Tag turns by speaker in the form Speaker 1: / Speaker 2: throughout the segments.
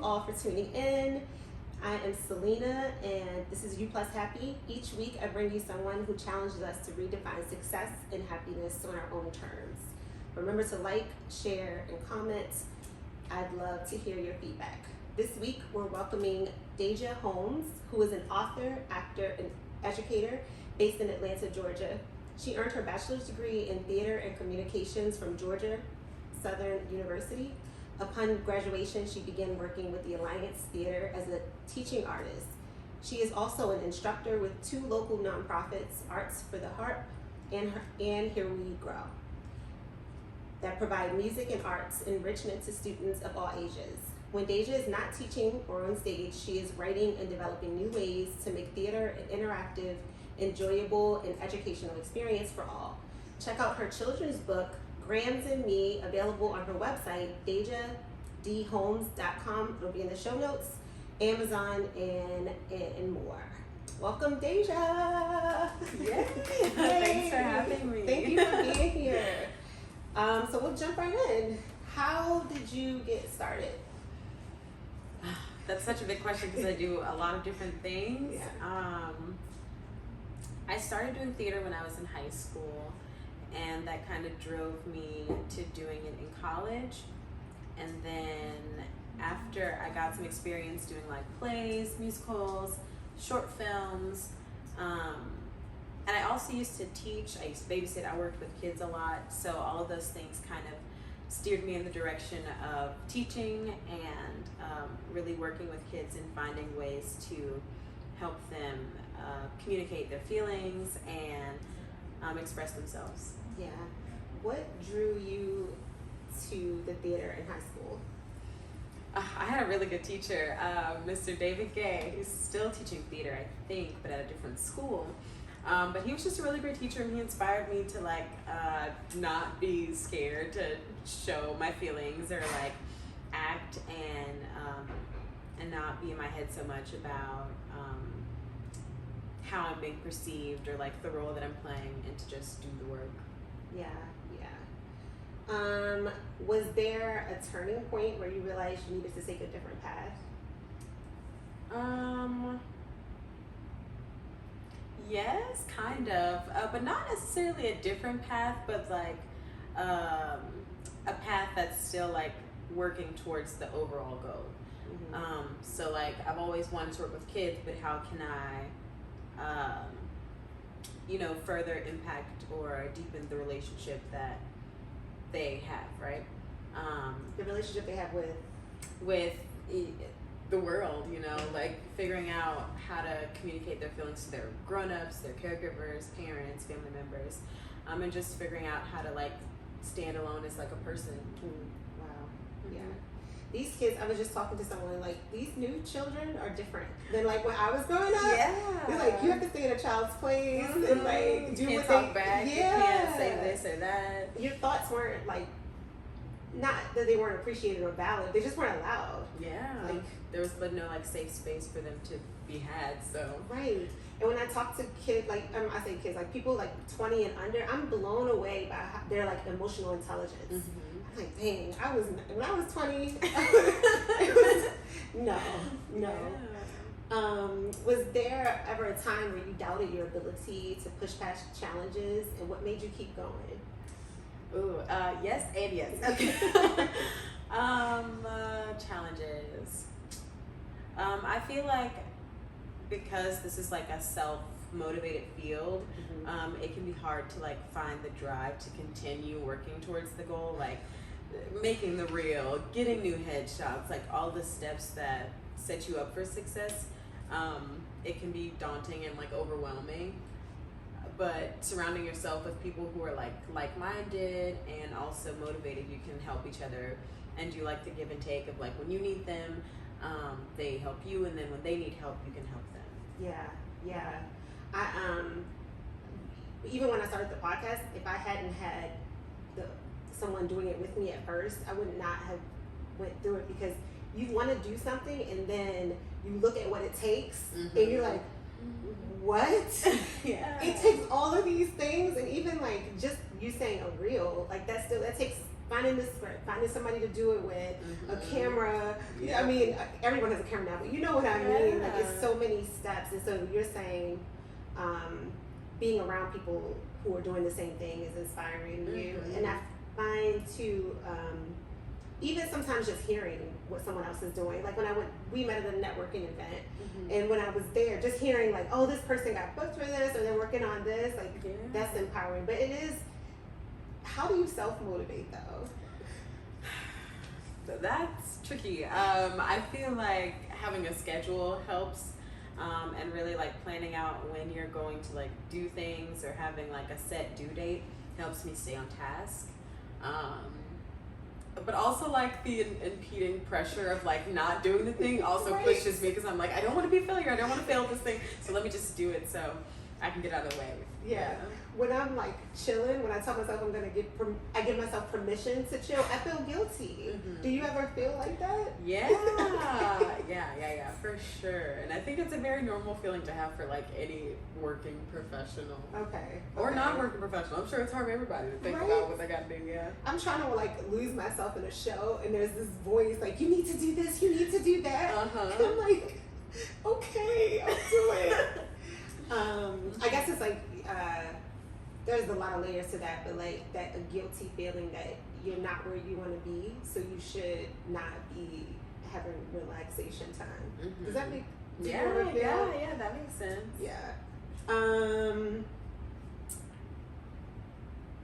Speaker 1: all for tuning in. I am Selena, and this is You Plus Happy. Each week, I bring you someone who challenges us to redefine success and happiness on our own terms. Remember to like, share, and comment. I'd love to hear your feedback. This week, we're welcoming Deja Holmes, who is an author, actor, and educator based in Atlanta, Georgia. She earned her bachelor's degree in theater and communications from Georgia Southern University. Upon graduation, she began working with the Alliance Theater as a teaching artist. She is also an instructor with 2 local nonprofits, Artz for the Harp and Here We Grow, that provide music and arts enrichment to students of all ages. When Deja is not teaching or on stage, she is writing and developing new ways to make theater an interactive, enjoyable, and educational experience for all. Check out her children's book, Grams and Me, available on her website, dejadholmes.com. It'll be in the show notes, Amazon, and more. Welcome, Deja.
Speaker 2: Yay. Thanks for having me.
Speaker 1: Thank you for being here. So we'll jump right in. How did you get started?
Speaker 2: That's such a big question because I do a lot of different things.
Speaker 1: Yeah.
Speaker 2: I started doing theater when I was in high school, and that kind of drove me to doing it in college. And then after I got some experience doing like plays, musicals, short films, and I also used to teach. I used to babysit. I worked with kids a lot, so all of those things kind of steered me in the direction of teaching and really working with kids and finding ways to help them communicate their feelings and express themselves.
Speaker 1: Yeah. What drew you to the theater in high school?
Speaker 2: I had a really good teacher, Mr. David Gay. He's still teaching theater, I think, but at a different school. But he was just a really great teacher, and he inspired me to not be scared to show my feelings or act and not be in my head so much about how I'm being perceived or the role that I'm playing, and to just do the work.
Speaker 1: Yeah. Was there a turning point where you realized you needed to take a different path?
Speaker 2: Yes, kind of, but not necessarily a different path, but a path that's still working towards the overall goal. Mm-hmm. So I've always wanted to work with kids, but how can I further impact or deepen the relationship that they have, right?
Speaker 1: The relationship they have with
Speaker 2: the world, figuring out how to communicate their feelings to their grown-ups, their caregivers, parents, family members, and just figuring out how to stand alone as a person.
Speaker 1: Wow. Yeah. These kids, I was just talking to someone, these new children are different than when I was growing up.
Speaker 2: Yeah.
Speaker 1: They're you have to stay in a child's place and do
Speaker 2: you
Speaker 1: what
Speaker 2: can't talk back.
Speaker 1: Yeah.
Speaker 2: You can't say this or that.
Speaker 1: Your thoughts weren't not that they weren't appreciated or valid, they just weren't allowed.
Speaker 2: Yeah. There was no safe space for them to be had. So
Speaker 1: right. And when I talk to kids, I say kids, people 20 and under, I'm blown away by their emotional intelligence. Mm-hmm. I'm dang, when I was 20, no.
Speaker 2: Yeah.
Speaker 1: Was there ever a time where you doubted your ability to push past challenges, and what made you keep going?
Speaker 2: Ooh, yes and yes. Okay. Challenges. I feel because this is a self-motivated field, mm-hmm. It can be hard to find the drive to continue working towards the goal, making the reel, getting new headshots, all the steps that set you up for success. It can be daunting and overwhelming, but surrounding yourself with people who are like-minded and also motivated, you can help each other and do the give and take of when you need them, they help you, and then when they need help, you can help them.
Speaker 1: Yeah. I even when I started the podcast, if I hadn't had someone doing it with me at first, I would not have went through it, because you want to do something and then you look at what it takes, mm-hmm. and you're what?
Speaker 2: Yeah.
Speaker 1: It takes all of these things, and even just you saying a reel, that takes finding the script, finding somebody to do it with, a camera.
Speaker 2: Yeah.
Speaker 1: I mean, everyone has a camera now, but you know what I mean. Like, it's so many steps, and so you're saying, being around people who are doing the same thing is inspiring you, and I find too, even sometimes just hearing what someone else is doing. Like when we met at a networking event, and when I was there, just hearing like, oh, this person got booked for this, or they're working on this, like that's empowering. But it is, how do you self-motivate though?
Speaker 2: That's tricky. I feel like having a schedule helps, and really like planning out when you're going to like do things, or having like a set due date helps me stay on task. But also like the impeding pressure of like not doing the thing also pushes me, because I'm like, I don't want to be a failure, I don't want to fail at this thing, so let me just do it so I can get out of the way.
Speaker 1: Yeah. When I'm like chilling, when I tell myself I'm gonna I give myself permission to chill, I feel guilty. Do you ever feel like that?
Speaker 2: Yeah, yeah, for sure. And I think it's a very normal feeling to have for like any working professional.
Speaker 1: Okay.
Speaker 2: Or non-working professional. I'm sure it's hard for everybody to think about what they gotta do, yeah.
Speaker 1: I'm trying to like lose myself in a show, and there's this voice like, you need to do this, you need to do that. And I'm like, okay, I'll do it. I guess it's like, there's a lot of layers to that, but like that a guilty feeling that you're not where you want to be, so you should not be having relaxation time. Does that make sense?
Speaker 2: Yeah, that makes sense.
Speaker 1: Yeah.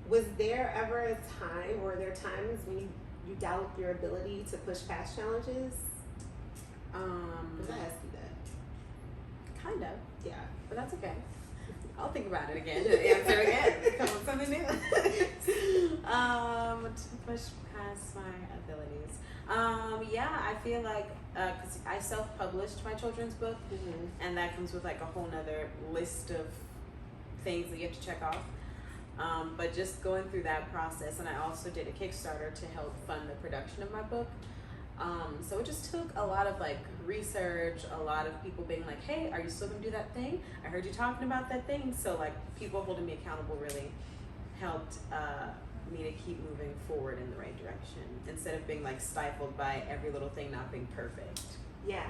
Speaker 1: Was there ever a time, or were there times when you doubt your ability to push past challenges? Did I ask you that?
Speaker 2: Kind of.
Speaker 1: Yeah.
Speaker 2: But that's okay. I'll think about it again and answer again. Come up with something new. To push past my abilities. Yeah, I feel like, because I self-published my children's book, and that comes with like a whole nother list of things that you have to check off. But just going through that process, and I also did a Kickstarter to help fund the production of my book. So it just took a lot of like research, a lot of people being like, hey, are you still gonna do that thing? I heard you talking about that thing. So like people holding me accountable really helped me to keep moving forward in the right direction, instead of being like stifled by every little thing not being perfect.
Speaker 1: Yeah.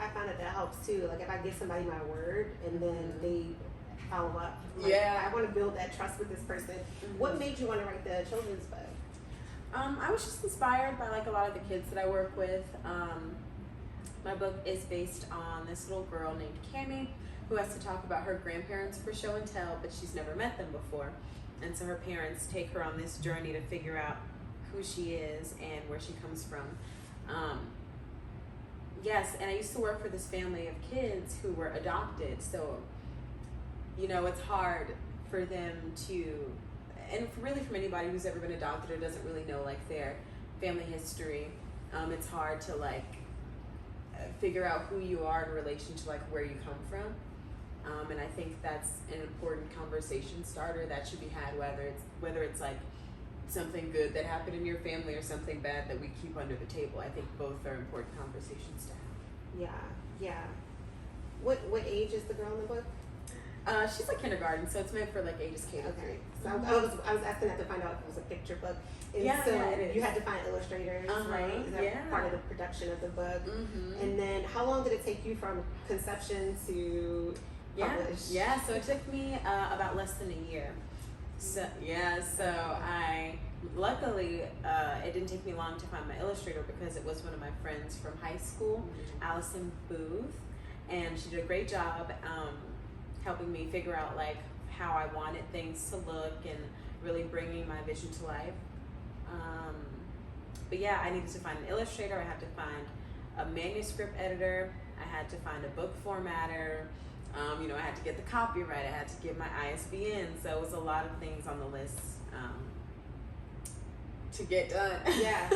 Speaker 1: I find that helps too. Like if I give somebody my word and then they follow up, like, I want to build that trust with this person. What made you want to write the children's book?
Speaker 2: I was just inspired by like a lot of the kids that I work with. My book is based on this little girl named Cammie, who has to talk about her grandparents for show and tell, but she's never met them before. And so her parents take her on this journey to figure out who she is and where she comes from. Yes, and I used to work for this family of kids who were adopted, so you know, it's hard for them to, and really from anybody who's ever been adopted or doesn't really know like their family history, it's hard to like figure out who you are in relation to like where you come from. And I think that's an important conversation starter that should be had, whether it's like something good that happened in your family or something bad that we keep under the table. I think both are important conversations to have.
Speaker 1: Yeah. What age is the girl in the book?
Speaker 2: She's like kindergarten, so it's meant for like ages K to 3.
Speaker 1: So I was asking that to find out if it was a picture book. And so
Speaker 2: it is.
Speaker 1: You had to find illustrators, right? Is that part of the production of the book? And then how long did it take you from conception to publish?
Speaker 2: So it took me about less than a year. So I luckily it didn't take me long to find my illustrator, because it was one of my friends from high school, Allison Booth, and she did a great job helping me figure out like how I wanted things to look and really bringing my vision to life. But yeah, I needed to find an illustrator. I had to find a manuscript editor. I had to find a book formatter. I had to get the copyright. I had to get my ISBN. So it was a lot of things on the list to get done.
Speaker 1: Yeah.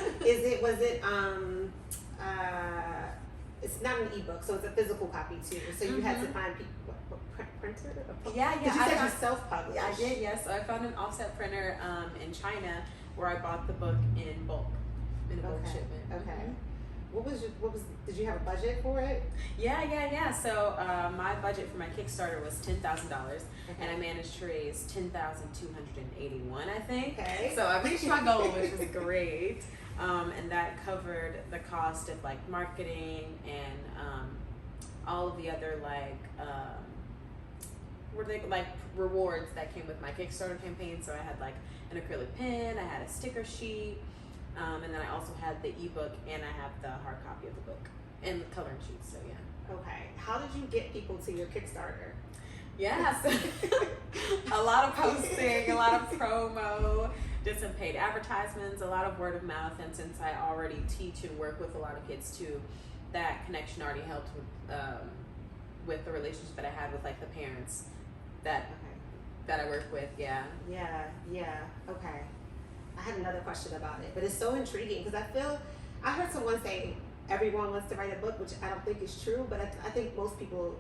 Speaker 1: It's not an ebook, so it's a physical copy too. So you had to find people. Printer?
Speaker 2: Yeah.
Speaker 1: Did you say you self-published?
Speaker 2: I did, yes. So I found an offset printer in China where I bought the book in bulk, in a bulk shipment.
Speaker 1: Okay. did you have a budget for it?
Speaker 2: Yeah. So my budget for my Kickstarter was $10,000, and I managed to raise $10,281, I think.
Speaker 1: Okay.
Speaker 2: So I reached my goal, which was great. And that covered the cost of like marketing and all of the other rewards that came with my Kickstarter campaign. So I had like an acrylic pen, I had a sticker sheet, and then I also had the ebook, and I have the hard copy of the book and the coloring sheets. So yeah.
Speaker 1: Okay. How did you get people to your Kickstarter?
Speaker 2: Yeah, so a lot of posting, a lot of promo, did some paid advertisements, a lot of word of mouth, and since I already teach and work with a lot of kids too, that connection already helped with the relationship that I had with like the parents that I work with. Yeah.
Speaker 1: Okay. I had another question about it, but it's so intriguing because I heard someone say everyone wants to write a book, which I don't think is true, but I think most people,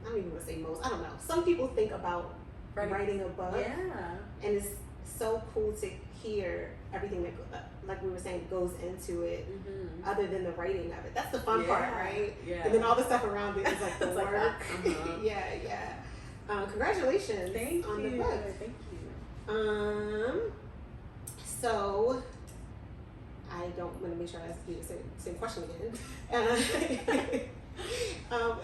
Speaker 1: I don't even want to say most, I don't know. Some people think about writing a book.
Speaker 2: Yeah.
Speaker 1: And it's so cool to hear everything that, like we were saying, goes into it, other than the writing of it. That's the fun part, right?
Speaker 2: Yeah.
Speaker 1: And then all the stuff around it is like the
Speaker 2: It's
Speaker 1: work.
Speaker 2: like that.
Speaker 1: Yeah. Congratulations on the book.
Speaker 2: Thank you.
Speaker 1: So I don't want to make sure I ask you the same question again.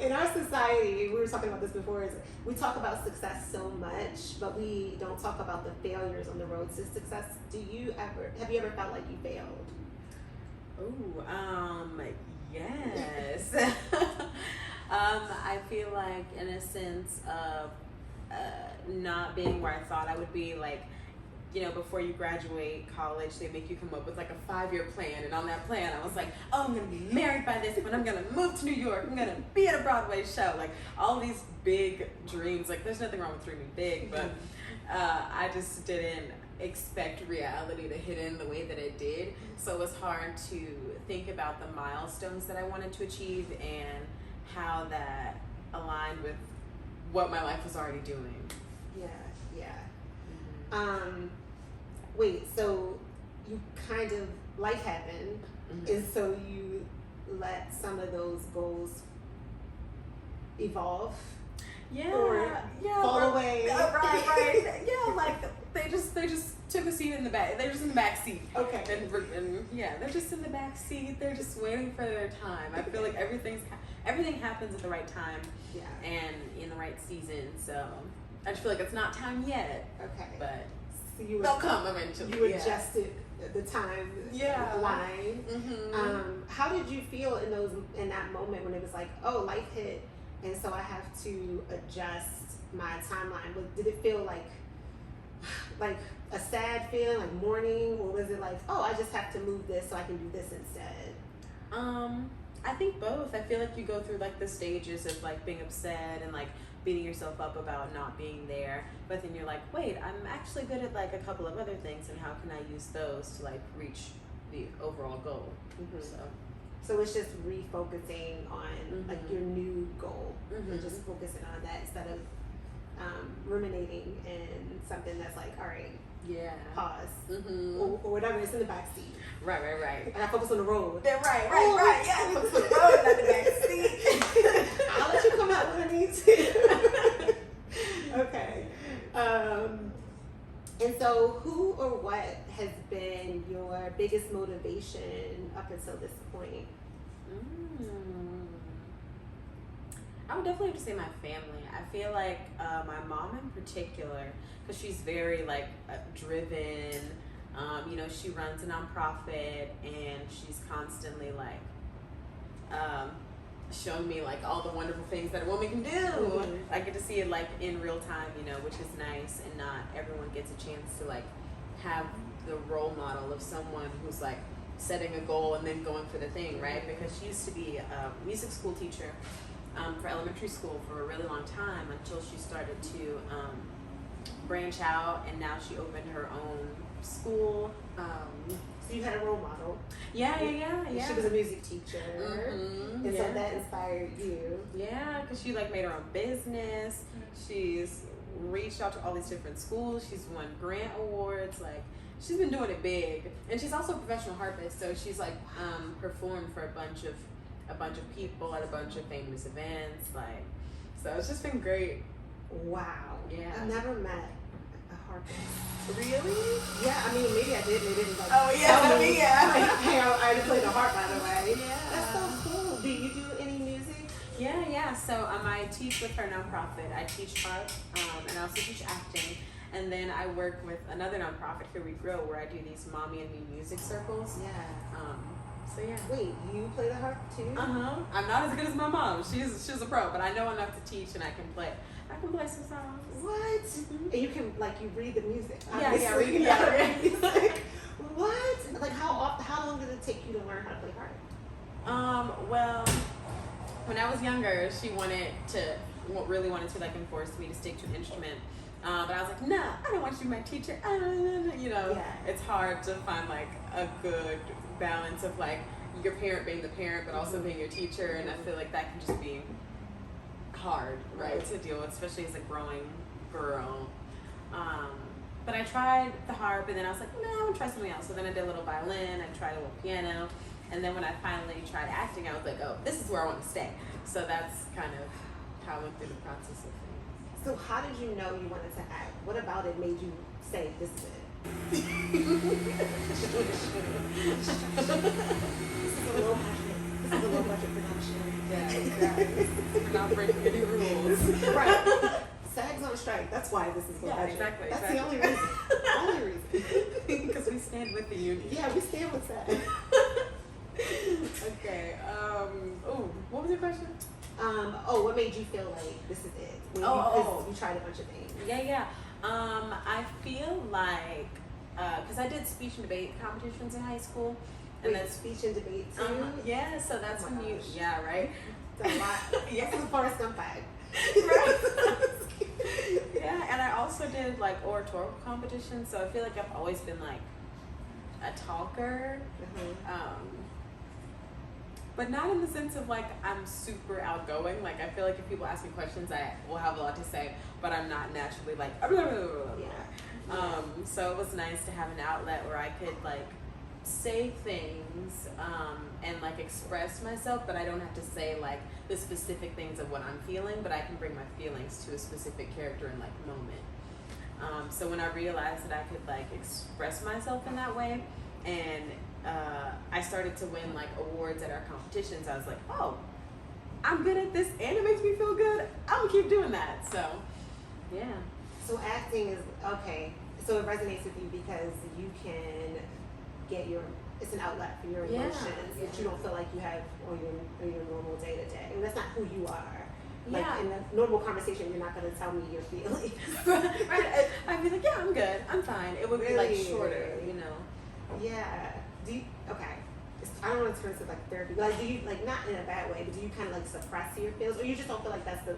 Speaker 1: In our society, we were talking about this before, is we talk about success so much, but we don't talk about the failures on the road to success. Have you ever felt like you failed?
Speaker 2: Yes. I feel like in a sense of not being where I thought I would be, like, you know, before you graduate college, they make you come up with like a 5-year plan. And on that plan, I was like, oh, I'm going to be married by this point. I'm going to move to New York. I'm going to be at a Broadway show. Like all these big dreams. Like there's nothing wrong with dreaming big, but I just didn't expect reality to hit in the way that it did. So it was hard to think about the milestones that I wanted to achieve and how that aligned with what my life was already doing.
Speaker 1: Yeah. Wait, so you kind of, life happened, and so you let some of those goals evolve? Fall away?
Speaker 2: Right. Yeah, like they just took a seat in the back. They're just in the back seat.
Speaker 1: Okay.
Speaker 2: And yeah, they're just in the back seat. They're just waiting for their time. I feel like everything happens at the right time.
Speaker 1: Yeah.
Speaker 2: And in the right season. So I just feel like it's not time yet.
Speaker 1: Okay.
Speaker 2: But
Speaker 1: so
Speaker 2: they'll come eventually.
Speaker 1: You adjusted the time line. How did you feel in that moment when it was like, oh, life hit, and so I have to adjust my timeline? Did it feel like a sad feeling, like mourning, or was it like, oh, I just have to move this so I can do this instead?
Speaker 2: I think both. I feel like you go through like the stages of like being upset and like beating yourself up about not being there, but then you're like, wait, I'm actually good at like a couple of other things, and how can I use those to like reach the overall goal?
Speaker 1: So it's just refocusing on like your new goal and just focusing on that instead of ruminating in something that's like, all right, pause, or whatever, it's in the back seat.
Speaker 2: Right.
Speaker 1: And I focus on the road.
Speaker 2: Right. Yeah, focus on the road, not the back seat.
Speaker 1: I'll let you come out when I need to. Okay. And so who or what has been your biggest motivation up until this point?
Speaker 2: I would definitely have to say my family. I feel like my mom in particular, because she's very like driven. You know, she runs a nonprofit, and she's constantly like showing me like all the wonderful things that a woman can do. I get to see it like in real time, you know, which is nice, and not everyone gets a chance to like have the role model of someone who's like setting a goal and then going for the thing, right? Because she used to be a music school teacher for elementary school for a really long time, until she started to branch out, and now she opened her own school.
Speaker 1: So you had a role model.
Speaker 2: Yeah.
Speaker 1: She was a music teacher, and so that inspired you.
Speaker 2: Yeah, because she like made her own business. She's reached out to all these different schools. She's won grant awards. Like, she's been doing it big, and she's also a professional harpist. So she's like performed for a bunch of people at a bunch of famous events. Like, so it's just been great.
Speaker 1: Wow.
Speaker 2: Yeah.
Speaker 1: I've never met a harpist.
Speaker 2: Really?
Speaker 1: Yeah, I mean, maybe I did. Maybe didn't like.
Speaker 2: Oh yeah,
Speaker 1: tell me,
Speaker 2: yeah.
Speaker 1: Like, hey, I already played the harp, by the way.
Speaker 2: Yeah.
Speaker 1: That's so cool. Do you do any music?
Speaker 2: Yeah. So I teach with her nonprofit. I teach harp, and I also teach acting. And then I work with another nonprofit, Here We Grow, where I do these mommy and me music circles.
Speaker 1: Yeah.
Speaker 2: So yeah.
Speaker 1: Wait, you play the harp too?
Speaker 2: I'm not as good as my mom. She's a pro, but I know enough to teach, and I can play some songs.
Speaker 1: What? And you can you read the music.
Speaker 2: Yeah,
Speaker 1: obviously.
Speaker 2: read music.
Speaker 1: What? Like how long did it take you to learn how to play harp?
Speaker 2: Well, when I was younger, she really wanted to like enforce me to stick to an instrument. But I was like, no, I don't want you to be my teacher. It's hard to find like a good balance of like your parent being the parent, but also being your teacher. And I feel like that can just be hard, right, to deal with, especially as a growing girl. But I tried the harp, and then I was like, no, I want to try something else. So then I did a little violin, I tried a little piano, and then when I finally tried acting, I was like, oh, this is where I want to stay. So that's kind of how I went through the process of things.
Speaker 1: So how did you know you wanted to act? What about it made you say, this is it? This is a low budget production.
Speaker 2: Yeah, exactly. Not breaking any rules.
Speaker 1: Right. SAG's on strike. That's why this is low budget.
Speaker 2: Exactly.
Speaker 1: That's the only reason. Only reason.
Speaker 2: Because we stand with the union.
Speaker 1: Yeah, we stand with SAG.
Speaker 2: Okay. What was your question?
Speaker 1: What made you feel like this is it? When you tried a bunch of things.
Speaker 2: Yeah. I feel like because I did speech and debate competitions in high school, and then
Speaker 1: speech and debate too.
Speaker 2: Yeah, so that's
Speaker 1: Oh my
Speaker 2: when
Speaker 1: gosh.
Speaker 2: yeah, right.
Speaker 1: That's a lot.
Speaker 2: Yeah.
Speaker 1: This is Forrest Gump vibe.
Speaker 2: Right. Yeah, and I also did like oratorical competitions, so I feel like I've always been like a talker. But not in the sense of like I'm super outgoing. Like I feel like if people ask me questions, I will have a lot to say, but I'm not naturally like blah, blah, blah, blah, blah.
Speaker 1: Yeah.
Speaker 2: So it was nice to have an outlet where I could like say things and like express myself, but I don't have to say like the specific things of what I'm feeling, but I can bring my feelings to a specific character and like moment. So when I realized that I could like express myself in that way, and I started to win like awards at our competitions, I was like, oh, I'm good at this and it makes me feel good. I'm gonna keep doing that. So yeah.
Speaker 1: So acting is okay. So it resonates with you because you can get it's an outlet for your emotions that you don't feel like you have on your normal day to day. And that's not who you are. Like in a normal conversation, you're not going to tell me your feelings.
Speaker 2: Right. I'd be like, yeah, I'm good. I'm fine. It would be like shorter, you know.
Speaker 1: Yeah. I don't want to turn to like therapy. Like, do you like not in a bad way, but do you kind of like suppress your feels, or you just don't feel like that's the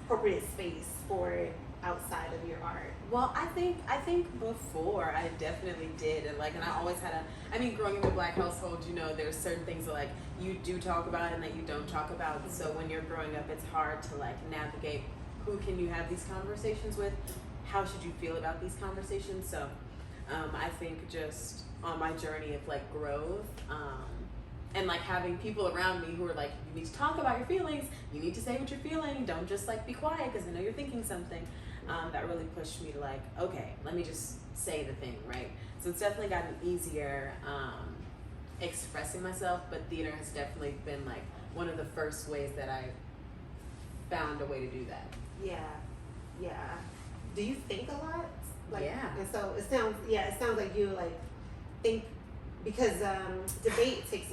Speaker 1: appropriate space for it outside of your art?
Speaker 2: Well, I think before I definitely did, and I always had growing in a Black household, you know, there's certain things that like you do talk about and that you don't talk about. So when you're growing up, it's hard to like navigate who can you have these conversations with, how should you feel about these conversations. So I think just on my journey of like growth, and like having people around me who are like, you need to talk about your feelings, you need to say what you're feeling, don't just like be quiet because I know you're thinking something. That really pushed me to like, okay, let me just say the thing, right? So it's definitely gotten easier expressing myself, but theater has definitely been like one of the first ways that I found a way to do that.
Speaker 1: Yeah. Do you think a lot? Like,
Speaker 2: yeah.
Speaker 1: And so it sounds like you like think, because debate takes,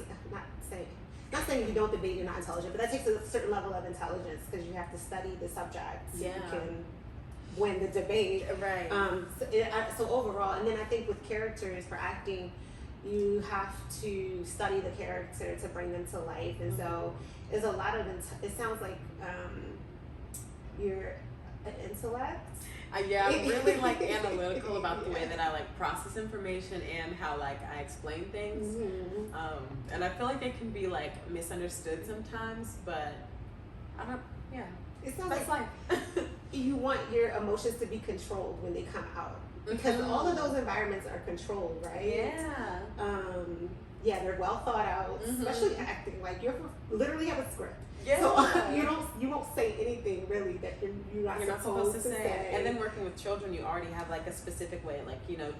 Speaker 1: not saying you don't debate, you're not intelligent, but that takes a certain level of intelligence because you have to study the subject so you can win the debate.
Speaker 2: Right.
Speaker 1: So overall, and then I think with characters for acting, you have to study the character to bring them to life, and so there's a lot of it sounds like you're an intellect.
Speaker 2: Yeah, I'm really like analytical about the way that I like process information and how like I explain things. And I feel like it can be like misunderstood sometimes, but I don't. Yeah,
Speaker 1: it sounds
Speaker 2: that's
Speaker 1: like you want your emotions to be controlled when they come out, because all of those environments are controlled, right?
Speaker 2: Yeah.
Speaker 1: Yeah, they're well thought out, especially acting. Like you literally have a script.
Speaker 2: Yeah.
Speaker 1: So you won't say anything really that you're not supposed to say.
Speaker 2: And then working with children, you already have like a specific way, like, you know,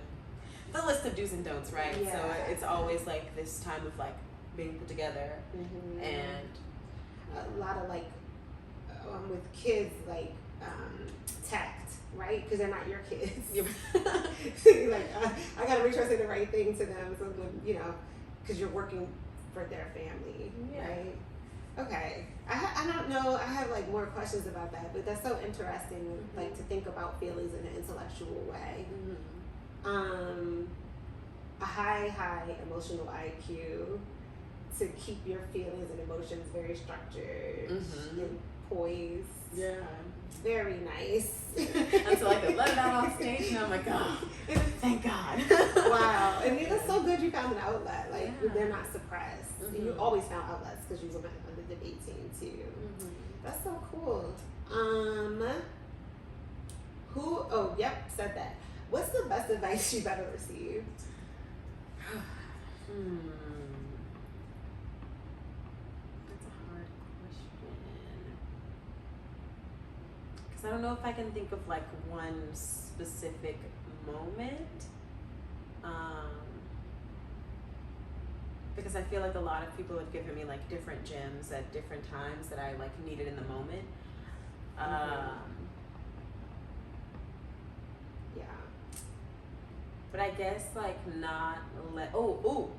Speaker 2: the list of do's and don'ts, right?
Speaker 1: Yeah.
Speaker 2: So it's always like this time of like being put together, and
Speaker 1: a lot of like with kids, like tact, right? Because they're not your kids. You're like, I gotta make sure I say the right thing to them, so when, you know, because you're working for their family, right? Okay, I don't know. I have like more questions about that, but that's so interesting, like to think about feelings in an intellectual way. A high emotional IQ to keep your feelings and emotions very structured and poised.
Speaker 2: Yeah.
Speaker 1: Very nice.
Speaker 2: Until I could let it out on stage, and I'm like, oh, thank God.
Speaker 1: Wow. And it's so good you found an outlet. Like, they're not suppressed. And you always found outlets because you were on the debate team too. That's so cool. Said that. What's the best advice you've ever received?
Speaker 2: That's a hard question. Because I don't know if I can think of like one specific moment. Because I feel like a lot of people have given me like different gems at different times that I like needed in the moment.
Speaker 1: Yeah.
Speaker 2: But I guess like not let well,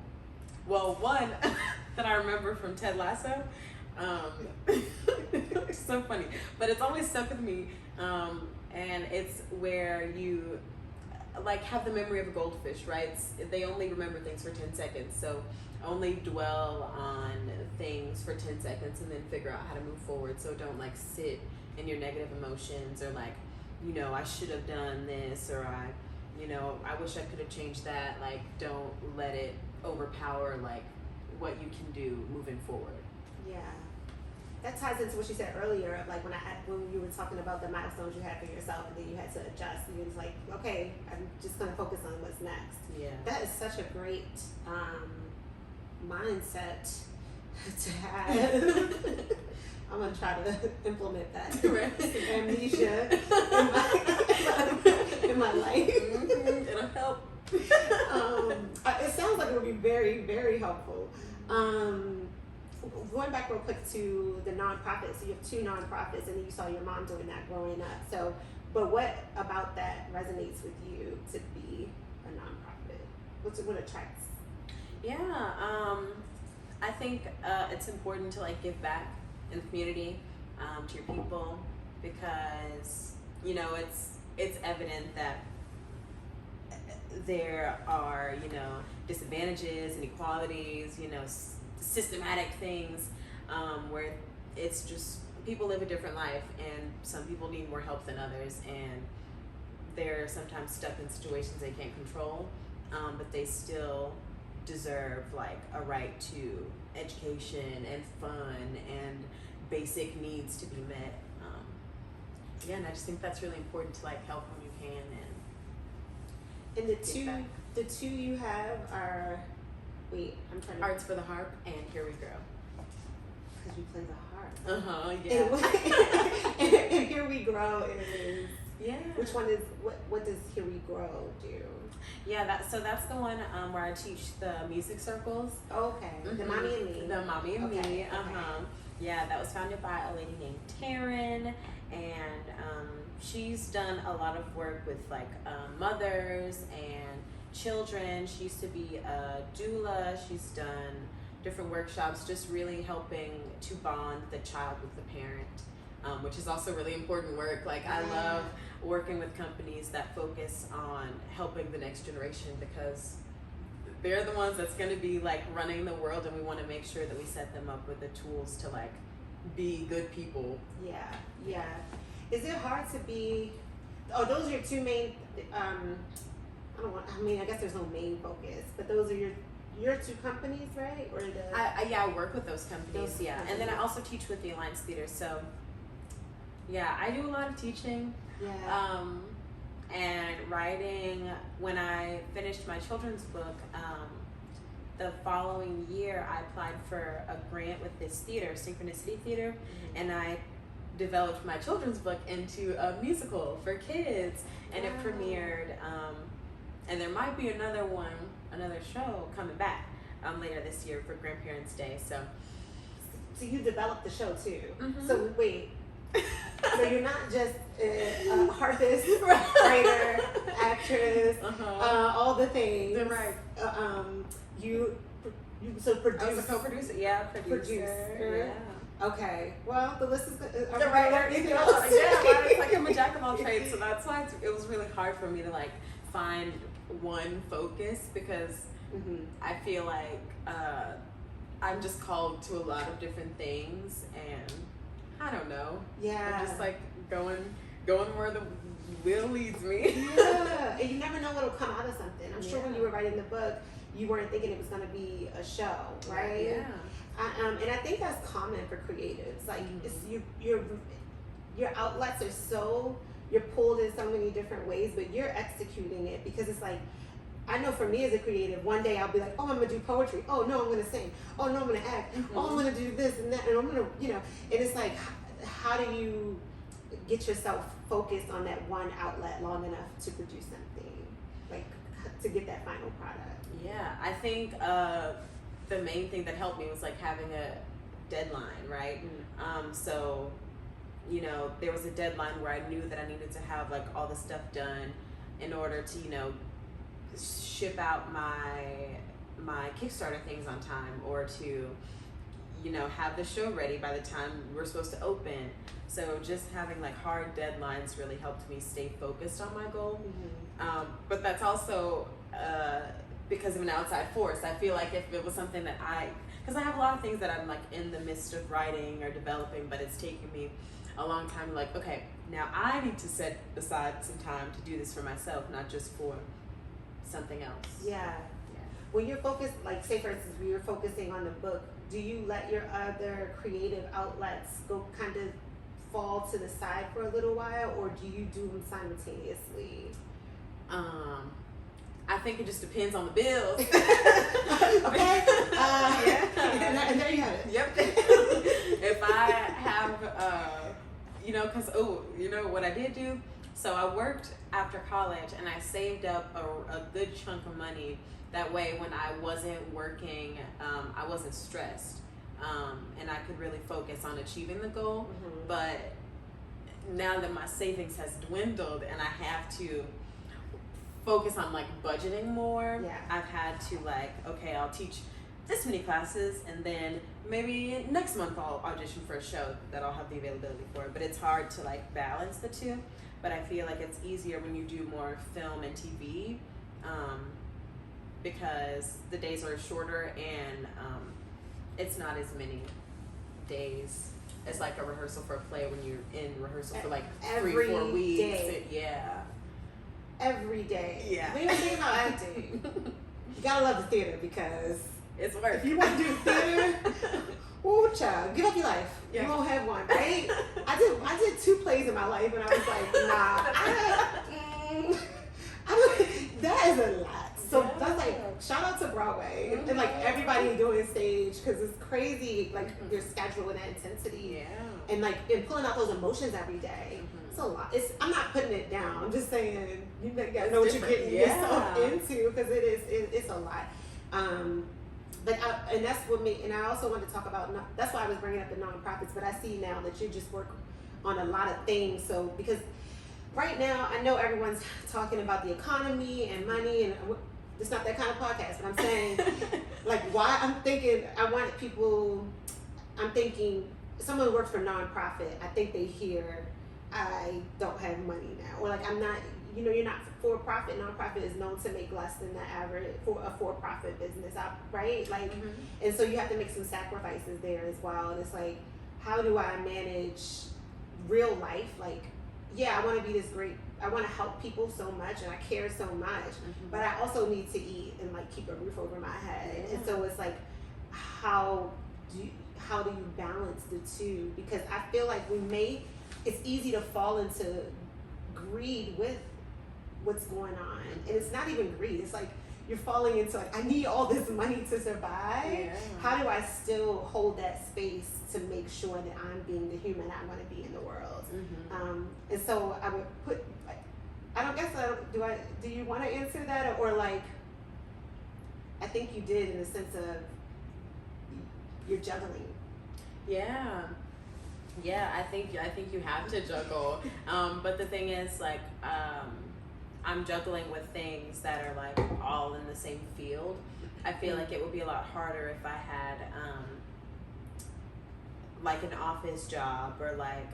Speaker 2: one that I remember from Ted Lasso, it's so funny, but it's always stuck with me, and it's where you like have the memory of a goldfish, right? They only remember things for 10 seconds, so only dwell on things for 10 seconds and then figure out how to move forward. So don't like sit in your negative emotions or like, you know, I should have done this, or I wish I could have changed that. Like, don't let it overpower like what you can do moving forward.
Speaker 1: Yeah. That ties into what you said earlier, like when you were talking about the milestones you had for yourself and then you had to adjust. You was like, okay, I'm just gonna focus on what's next.
Speaker 2: Yeah.
Speaker 1: That is such a great mindset to have. I'm gonna try to implement that. Amnesia in my life.
Speaker 2: It'll help.
Speaker 1: It sounds like it would be very, very helpful. Going back real quick to the nonprofits, so you have 2 nonprofits, and then you saw your mom doing that growing up. So, but what about that resonates with you to be a nonprofit? What attracts?
Speaker 2: Yeah, I think it's important to like give back in the community to your people, because you know it's evident that there are, you know, disadvantages, inequalities, you know, systematic things where it's just people live a different life, and some people need more help than others, and they're sometimes stuck in situations they can't control, but they still deserve like a right to education and fun and basic needs to be met. And I just think that's really important to like help when you can.
Speaker 1: And the two you have are, I'm trying to.
Speaker 2: Artz for the Harp and Here We Grow.
Speaker 1: Because you play the harp.
Speaker 2: Yeah.
Speaker 1: And Here We Grow is.
Speaker 2: Yeah.
Speaker 1: Which one is what does Here We Grow do?
Speaker 2: Yeah, that's the one where I teach the music circles.
Speaker 1: Okay. The Mommy and Me.
Speaker 2: The Mommy and Me.
Speaker 1: Okay.
Speaker 2: Yeah, that was founded by a lady named Taryn, and she's done a lot of work with like mothers and children. She used to be a doula. She's done different workshops, just really helping to bond the child with the parent, which is also really important work. Like, I love working with companies that focus on helping the next generation, because they're the ones that's going to be like running the world, and we want to make sure that we set them up with the tools to like be good people.
Speaker 1: Yeah. Is it hard to be? Oh, those are your 2 main. I guess there's no main focus, but those are your 2 companies, right? Or
Speaker 2: I work with those companies. And then I also teach with the Alliance Theater. So Yeah, I do a lot of teaching.
Speaker 1: Yeah.
Speaker 2: And writing. When I finished my children's book, the following year I applied for a grant with this theater, Synchronicity Theater, and I developed my children's book into a musical for kids, and it premiered. And there might be another show coming back later this year for Grandparents' Day. So
Speaker 1: you developed the show too.
Speaker 2: Mhm.
Speaker 1: So wait. So you're not just a harpist, writer, actress, all the things.
Speaker 2: Right.
Speaker 1: You so produce.
Speaker 2: I was a co-producer. Yeah, producer. Yeah.
Speaker 1: Okay. Well, the list is
Speaker 2: The writer.
Speaker 1: anything
Speaker 2: Yeah,
Speaker 1: else?
Speaker 2: it's like I'm a jack of all trades, so that's why it was really hard for me to like find one focus, because I feel like I'm just called to a lot of different things, and I don't know.
Speaker 1: Yeah.
Speaker 2: I'm just like going where the wheel leads me.
Speaker 1: Yeah. And you never know what'll come out of something. I'm sure when
Speaker 2: Yeah.
Speaker 1: you were writing the book, you weren't thinking it was going to be a show, right?
Speaker 2: Yeah.
Speaker 1: And I think that's common for creatives. Like it's your outlets are so, you're pulled in so many different ways, but you're executing it because it's like, I know for me as a creative, one day I'll be like, oh, I'm gonna do poetry. Oh no, I'm gonna sing. Oh no, I'm gonna act. Oh, I'm gonna do this and that, and I'm gonna, and it's like, how do you get yourself focused on that one outlet long enough to produce something, like to get that final product?
Speaker 2: Yeah, I think the main thing that helped me was like having a deadline, right? So, there was a deadline where I knew that I needed to have like all the stuff done in order to, ship out my Kickstarter things on time, or to, have the show ready by the time we're supposed to open. So just having like hard deadlines really helped me stay focused on my goal. But that's also because of an outside force. I feel like if it was something that because I have a lot of things that I'm like in the midst of writing or developing, but it's taken me a long time, like, okay, now I need to set aside some time to do this for myself, not just for something else.
Speaker 1: Yeah. When you're focused, like say for instance, when you're focusing on the book, do you let your other creative outlets go kind of fall to the side for a little while, or do you do them simultaneously?
Speaker 2: I think it just depends on the bills.
Speaker 1: Okay. And there you have it.
Speaker 2: Yep. If I have, because what I did do. So I worked after college, and I saved up a good chunk of money. That way, when I wasn't working, I wasn't stressed, and I could really focus on achieving the goal. But now that my savings has dwindled, and I have to focus on like budgeting more, I've had to like, okay, I'll teach this many classes, and then maybe next month I'll audition for a show that I'll have the availability for. But it's hard to like balance the two. But I feel like it's easier when you do more film and TV, because the days are shorter, and it's not as many days as like a rehearsal for a play when you're in rehearsal for like 3-4 weeks.
Speaker 1: Day. Every day.
Speaker 2: Yeah.
Speaker 1: When you're thinking about acting, you gotta love the theater, because
Speaker 2: it's work.
Speaker 1: if you want to do theater, ooh, child, give up your life.
Speaker 2: Yeah.
Speaker 1: You won't have one, right? I did 2 plays in my life, and I was like, nah, that is a lot. So that's like, shout out to Broadway and like everybody doing stage, because it's crazy, like your schedule and that intensity, and like pulling out those emotions every day. It's a lot. I'm not putting it down. I'm just saying you gotta know what you're getting yourself into, because it's a lot. And that's what and I also want to talk about, that's why I was bringing up the nonprofits, but I see now that you just work on a lot of things. So because right now I know everyone's talking about the economy and money, and it's not that kind of podcast, but I'm saying like why I'm thinking someone works for nonprofit, I think they hear I don't have money now, or like I'm not, you're not for-profit. Nonprofit is known to make less than the average for a for-profit business, right? Like, and so you have to make some sacrifices there as well. And it's like, how do I manage real life? Like, I want to be this great. I want to help people so much, and I care so much, but I also need to eat and like keep a roof over my head. And so it's like, how do you balance the two? Because I feel like we may it's easy to fall into greed with what's going on, and it's not even greed. It's like you're falling into like, I need all this money to survive.
Speaker 2: Yeah.
Speaker 1: How do I still hold that space to make sure that I'm being the human I want to be in the world? And so I would put, like, I don't guess do you want to answer that, or like, I think you did, in the sense of you're juggling.
Speaker 2: Yeah, I think you have to juggle. But the thing is, like, I'm juggling with things that are like all in the same field. I feel like it would be a lot harder if I had like an office job or like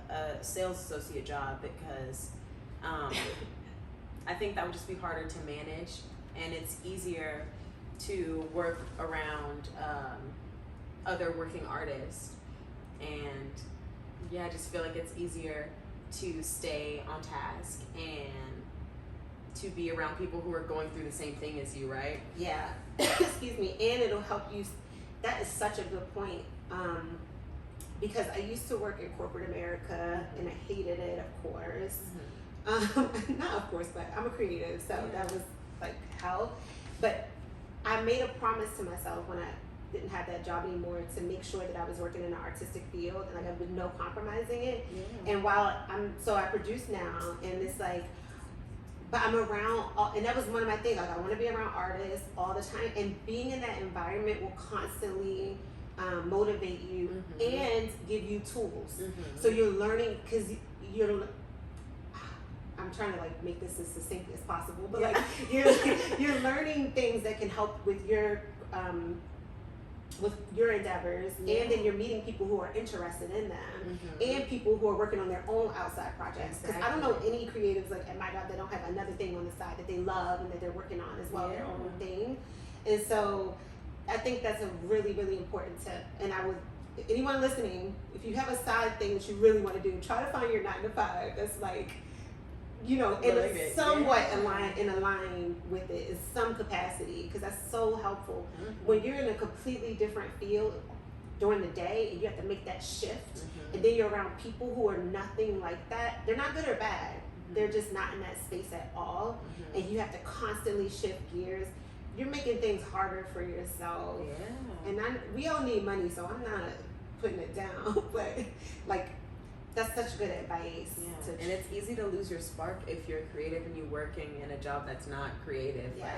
Speaker 2: a sales associate job, because I think that would just be harder to manage, and it's easier to work around other working artists. And yeah, I just feel like it's easier to stay on task and to be around people who are going through the same thing as you, right?
Speaker 1: Yeah. Excuse me. And it'll help you. That is such a good point. Because I used to work in corporate America, and I hated it, of course. Not of course, but I'm a creative, so that was like hell. But I made a promise to myself when I didn't have that job anymore to make sure that I was working in an artistic field, and like I was no compromising it. And while I produce now, and it's like, but I'm around, and that was one of my things, like I want to be around artists all the time, and being in that environment will constantly motivate you and give you tools. So you're learning, because I'm trying to like make this as succinct as possible, but like you're learning things that can help with your endeavors, and then you're meeting people who are interested in them, and people who are working on their own outside projects. Because I don't know any creatives like at my job that don't have another thing on the side that they love and that they're working on as well, their own thing. And so I think that's a really, really important tip. And I would, anyone listening, if you have a side thing that you really want to do, try to find your 9 to 5 that's like, you know, and it's somewhat in line with it in some capacity, because that's so helpful. When you're in a completely different field during the day and you have to make that shift, and then you're around people who are nothing like that, they're not good or bad, they're just not in that space at all, and you have to constantly shift gears. You're making things harder for yourself. And we all need money, so I'm not putting it down, but like, that's such good advice.
Speaker 2: And it's easy to lose your spark if you're creative and you're working in a job that's not creative. Like,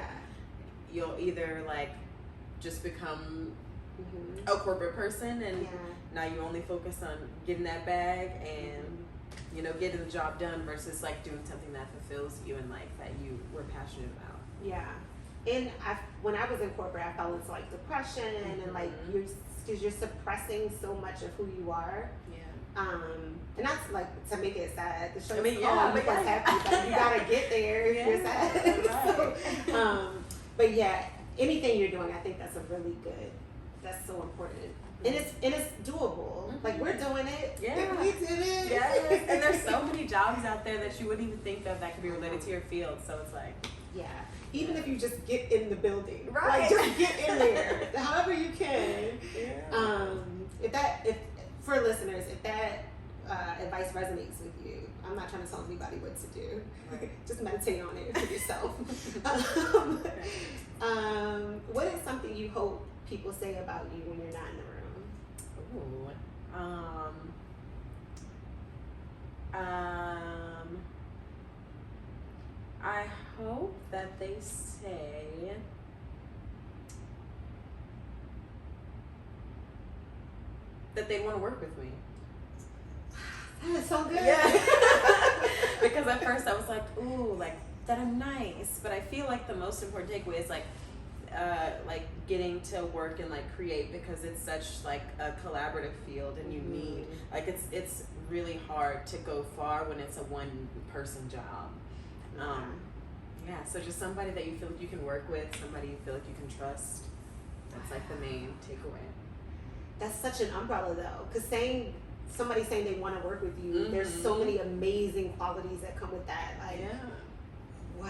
Speaker 2: you'll either like just become a corporate person, and now you only focus on getting that bag and you know, getting the job done, versus like doing something that fulfills you and like that you were passionate about.
Speaker 1: And when I was in corporate, I fell into like depression, and like because you're suppressing so much of who you are. And that's like to make it sad. The show's called You Plus Happy, but you gotta get there if you're sad. So, but yeah, anything you're doing, I think that's a really good. That's so important, and it's doable. Like we're doing it. We did it.
Speaker 2: And there's so many jobs out there that you wouldn't even think of that could be related to your field. So it's like,
Speaker 1: even if you just get in the building, like just get in there, however you can. If for listeners, if that advice resonates with you, I'm not trying to tell anybody what to do. Just meditate on it for yourself. What is something you hope people say about you when you're not in the room?
Speaker 2: I hope that they say that they want to work with me.
Speaker 1: That is so good.
Speaker 2: Because at first I was like, ooh, like that I'm nice, but I feel like the most important takeaway is like getting to work and like create, because it's such like a collaborative field, and you need like it's really hard to go far when it's a one person job. So just somebody that you feel like you can work with, somebody you feel like you can trust. That's like the main takeaway.
Speaker 1: That's such an umbrella though, because somebody saying they want to work with you, there's so many amazing qualities that come with that. Like, wow,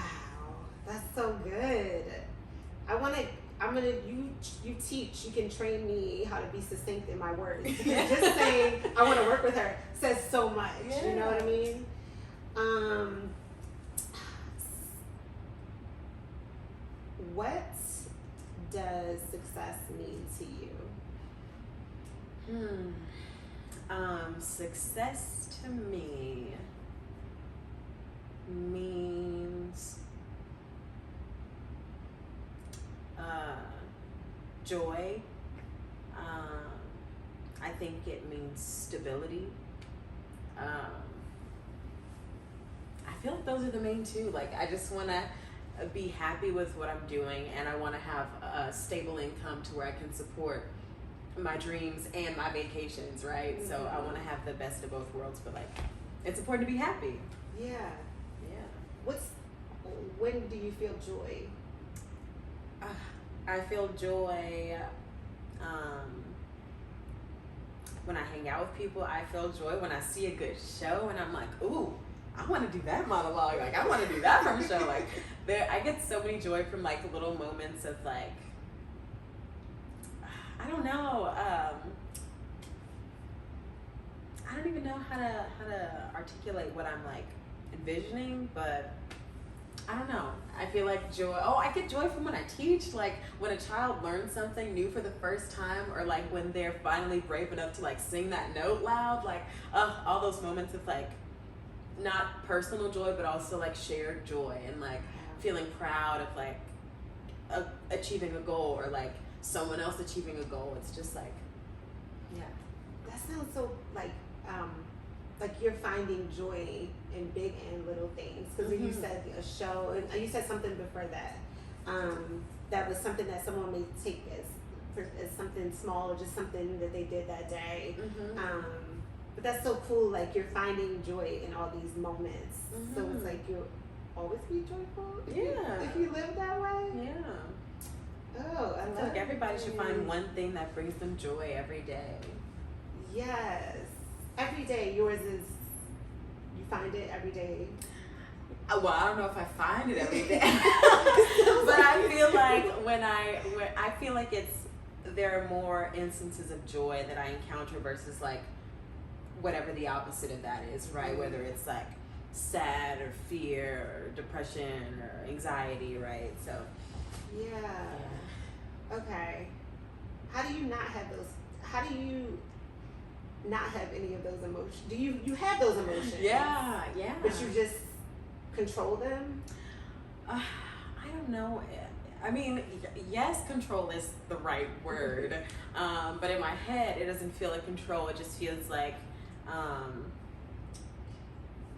Speaker 1: that's so good. you teach, you can train me how to be succinct in my words. Just saying I want to work with her says so much.
Speaker 2: Yeah.
Speaker 1: You know what I mean? What does success mean to you?
Speaker 2: Success to me means joy. I think it means stability. I feel like those are the main two. Like, I just want to be happy with what I'm doing, and I want to have a stable income to where I can support my dreams and my vacations, right? Mm-hmm. So I want to have the best of both worlds, but like, it's important to be happy.
Speaker 1: Yeah.
Speaker 2: Yeah.
Speaker 1: When do you feel joy?
Speaker 2: I feel joy when I hang out with people. I feel joy when I see a good show and I'm like, ooh, I want to do that monologue. Like, I want to do that from a show. Like, I get so many joy from like little moments of like, I don't know. I don't even know how to articulate what I'm like envisioning, but I don't know. I feel like joy. Oh, I get joy from when I teach. Like when a child learns something new for the first time, or like when they're finally brave enough to like sing that note loud. Like, all those moments of like not personal joy, but also like shared joy and like feeling proud of like achieving a goal, or like someone else achieving a goal. It's just like, yeah.
Speaker 1: That sounds so like you're finding joy in big and little things. Because you said a show, and you said something before that. That was something that someone may take as something small, or just something that they did that day. But that's so cool. Like you're finding joy in all these moments. So it's like you'll always be joyful. If you live that way.
Speaker 2: Yeah.
Speaker 1: Oh, I
Speaker 2: feel like everybody should find one thing that brings them joy every day.
Speaker 1: Yes. Every day. Yours is, you find it every day.
Speaker 2: Well, I don't know if I find it every day. But I feel like when I feel like there are more instances of joy that I encounter versus like whatever the opposite of that is, right? Whether it's like sad or fear or depression or anxiety, right? So
Speaker 1: yeah. Okay. How do you not have those? How do you not have any of those emotions? Do you have those emotions?
Speaker 2: Yeah.
Speaker 1: But you just control them?
Speaker 2: I don't know. I mean, yes, control is the right word. But in my head, it doesn't feel like control. It just feels like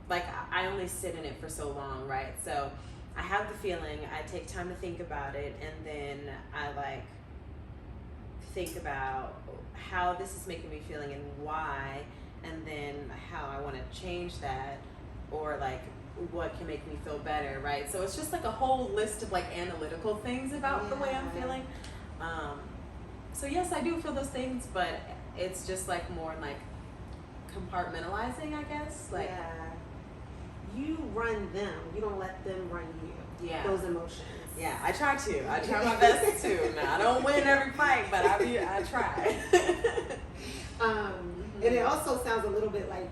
Speaker 2: I only sit in it for so long, right? So I have the feeling, I take time to think about it, and then I like think about how this is making me feeling and why, and then how I want to change that, or like what can make me feel better, right? So it's just like a whole list of like analytical things about the way I'm feeling. So yes, I do feel those things, but it's just like more like compartmentalizing, I guess. Like
Speaker 1: you run them, you don't let them run you.
Speaker 2: Yeah.
Speaker 1: Those emotions.
Speaker 2: Yeah, I try to. I try my best to. Now, I don't win every fight, but I try.
Speaker 1: And it also sounds a little bit like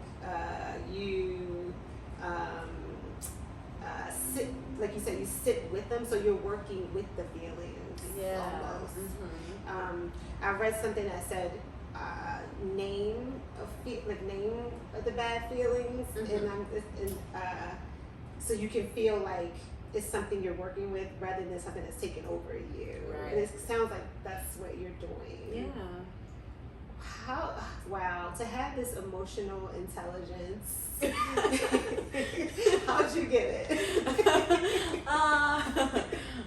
Speaker 1: you sit, like you said, you sit with them, so you're working with the feelings. Almost. I read something that said name the bad feelings, and so you can feel like it's something you're working with rather than something that's taken over you.
Speaker 2: Right.
Speaker 1: And it sounds like that's what you're doing.
Speaker 2: Yeah.
Speaker 1: Wow, to have this emotional intelligence. How'd you get it?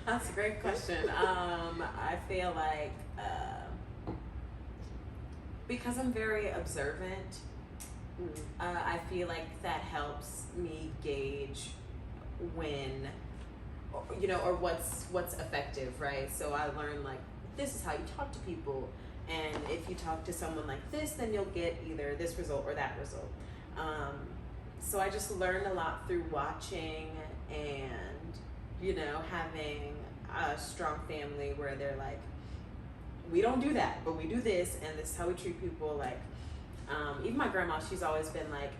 Speaker 2: That's a great question. I feel like because I'm very observant, I feel like that helps me gauge when, or what's effective, right? So I learned like this is how you talk to people, and if you talk to someone like this, then you'll get either this result or that result. So I just learned a lot through watching and having a strong family where they're like, we don't do that, but we do this, and this is how we treat people. Like, even my grandma, she's always been like